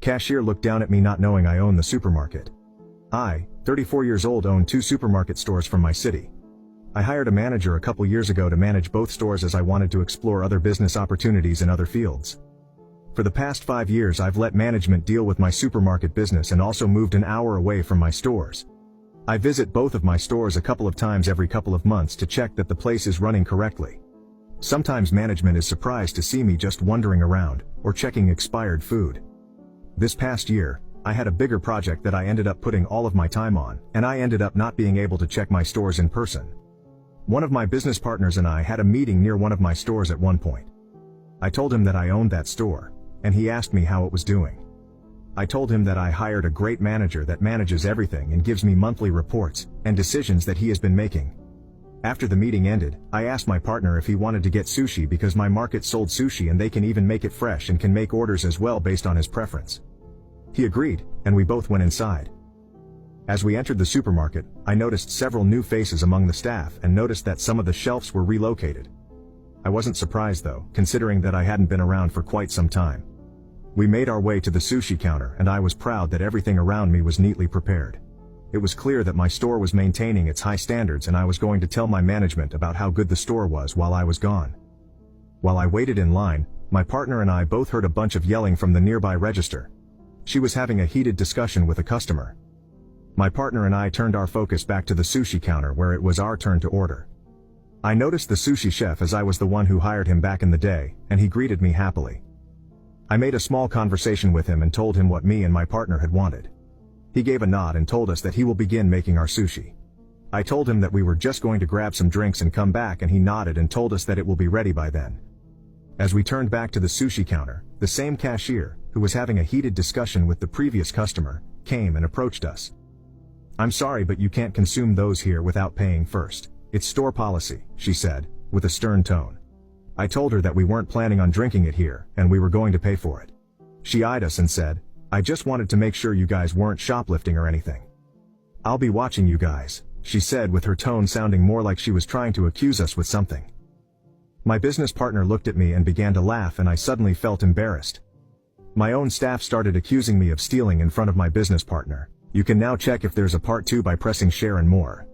Cashier looked down at me, not knowing I own the supermarket. I, 34 years old, own 2 supermarket stores from my city. I hired a manager a couple years ago to manage both stores as I wanted to explore other business opportunities in other fields. For the past 5 years I've let management deal with my supermarket business and also moved an hour away from my stores. I visit both of my stores a couple of times every couple of months to check that the place is running correctly. Sometimes management is surprised to see me just wandering around, or checking expired food. This past year, I had a bigger project that I ended up putting all of my time on, and I ended up not being able to check my stores in person. One of my business partners and I had a meeting near one of my stores at one point. I told him that I owned that store, and he asked me how it was doing. I told him that I hired a great manager that manages everything and gives me monthly reports and decisions that he has been making. After the meeting ended, I asked my partner if he wanted to get sushi because my market sold sushi and they can even make it fresh and can make orders as well based on his preference. He agreed, and we both went inside. As we entered the supermarket, I noticed several new faces among the staff and noticed that some of the shelves were relocated. I wasn't surprised though, considering that I hadn't been around for quite some time. We made our way to the sushi counter and I was proud that everything around me was neatly prepared. It was clear that my store was maintaining its high standards and I was going to tell my management about how good the store was while I was gone. While I waited in line, my partner and I both heard a bunch of yelling from the nearby register. She was having a heated discussion with a customer. My partner and I turned our focus back to the sushi counter where it was our turn to order. I noticed the sushi chef as I was the one who hired him back in the day, and he greeted me happily. I made a small conversation with him and told him what me and my partner had wanted. He gave a nod and told us that he will begin making our sushi. I told him that we were just going to grab some drinks and come back, and he nodded and told us that it will be ready by then. As we turned back to the sushi counter, the same cashier, who was having a heated discussion with the previous customer, came and approached us. "I'm sorry, but you can't consume those here without paying first. It's store policy," she said, with a stern tone. I told her that we weren't planning on drinking it here, and we were going to pay for it. She eyed us and said, "I just wanted to make sure you guys weren't shoplifting or anything." "I'll be watching you guys," she said, with her tone sounding more like she was trying to accuse us with something. My business partner looked at me and began to laugh, and I suddenly felt embarrassed. My own staff started accusing me of stealing in front of my business partner. You can now check if there's a part 2 by pressing share and more.